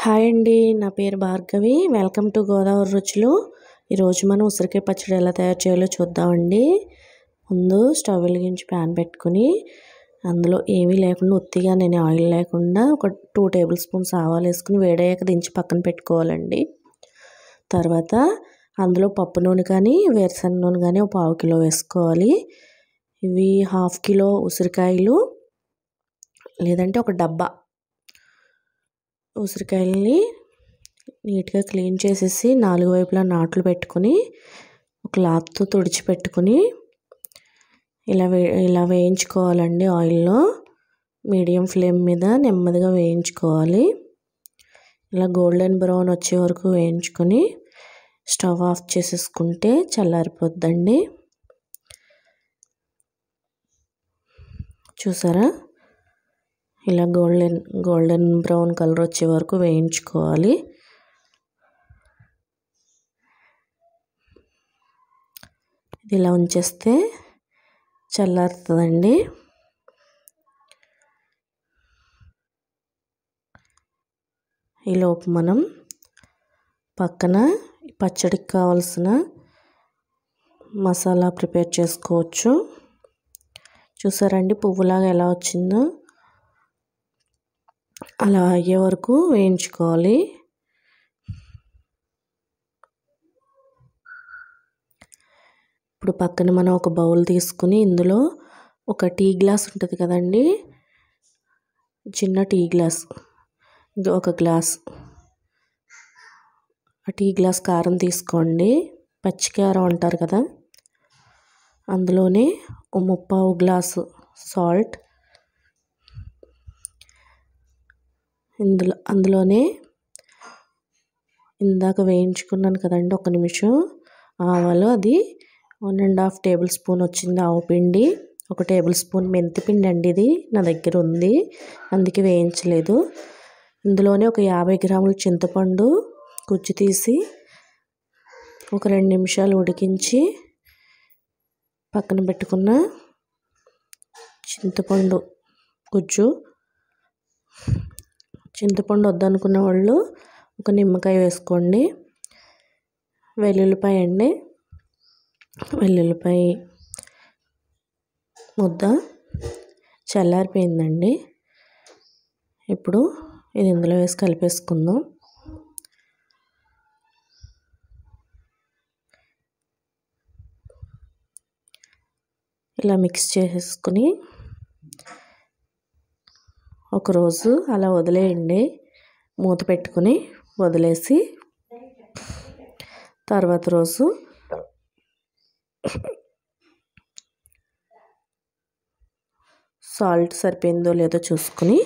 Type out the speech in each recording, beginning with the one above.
Hi అండి, నా పేరు భార్గవి. వెల్కమ్ టు గోదావరి రుచులు. ఈరోజు మనం ఉసిరికాయ పచ్చడి ఎలా తయారు చేయాలో చూద్దామండి. ముందు స్టవ్ వెలిగించి ప్యాన్ పెట్టుకుని అందులో ఏమీ లేకుండా ఉత్తిగా నేను ఆయిల్ లేకుండా ఒక 2 టేబుల్ స్పూన్స్ ఆవాలు వేసుకుని వేడయ్యాక దించి పక్కన పెట్టుకోవాలండి. తర్వాత అందులో పప్పు నూనె కానీ వేరుశనగ నూనె కానీ ఒక 1/2 కిలో వేసుకోవాలి. ఇవి 1/2 కిలో ఉసిరికాయలు లేదంటే ఒక డబ్బా ఉసిరికాయల్ని నీట్గా క్లీన్ చేసేసి 4 వైపులా నాట్లు పెట్టుకుని ఒక క్లాత్తో తుడిచిపెట్టుకుని ఇలా వేయించుకోవాలండి. ఆయిల్లో మీడియం ఫ్లేమ్ మీద నెమ్మదిగా వేయించుకోవాలి. ఇలా గోల్డెన్ బ్రౌన్ వచ్చే వరకు వేయించుకొని స్టవ్ ఆఫ్ చేసేసుకుంటే చల్లారిపోద్దండి. చూసారా, ఇలా గోల్డెన్ బ్రౌన్ కలర్ వచ్చే వరకు వేయించుకోవాలి. ఇది ఇలా ఉంచేస్తే చల్లారుతుందండి. ఈలోపు మనం పక్కన పచ్చడికి కావాల్సిన మసాలా ప్రిపేర్ చేసుకోవచ్చు. చూసారండి, పువ్వులాగా ఎలా వచ్చిందో అలా అయ్యే వరకు వేయించుకోవాలి. ఇప్పుడు పక్కన మనం ఒక బౌల్ తీసుకుని ఇందులో ఒక టీ గ్లాస్ ఉంటుంది కదండి, చిన్న టీ గ్లాస్, ఒక గ్లాస్ ఆ టీ గ్లాస్ కారం తీసుకోండి. పచ్చికారం అంటారు కదా, అందులోనే 1/4 గ్లాసు సాల్ట్, అందులోనే ఇందాక వేయించుకున్నాను కదండి 1 నిమిషం ఆవాలు, అది 1.5 టేబుల్ స్పూన్ వచ్చింది ఆవు పిండి, 1 టేబుల్ స్పూన్ మెంతి పిండి అండి, ఇది నా దగ్గర ఉంది అందుకే వేయించలేదు. ఇందులోనే ఒక 50 గ్రాముల చింతపండు గుజ్జు తీసి ఒక 2 నిమిషాలు ఉడికించి పక్కన పెట్టుకున్న చింతపండు గుజ్జు. చింతపండు వద్దనుకున్న వాళ్ళు ఒక నిమ్మకాయ వేసుకోండి. వెల్లుల్లిపాయ అండి, వెల్లుల్లిపాయ ముద్ద చల్లారిపోయిందండి. ఇప్పుడు ఇది ఇందులో వేసి కలిపేసుకుందాం. ఇలా మిక్స్ చేసేసుకుని ఒకరోజు అలా వదిలేయండి, మూత పెట్టుకుని వదిలేసి తర్వాత రోజు సాల్ట్ సరిపోయిందో లేదో చూసుకుని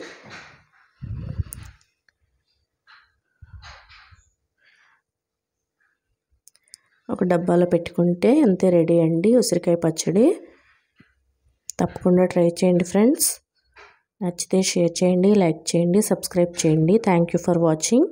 ఒక డబ్బాలో పెట్టుకుంటే అంతే, రెడీ అండి ఉసిరికాయ పచ్చడి. తప్పకుండా ట్రై చేయండి ఫ్రెండ్స్. నచ్చితే షేర్ చేయండి, లైక్ చేయండి, సబ్స్క్రైబ్ చేయండి. Thank you for watching.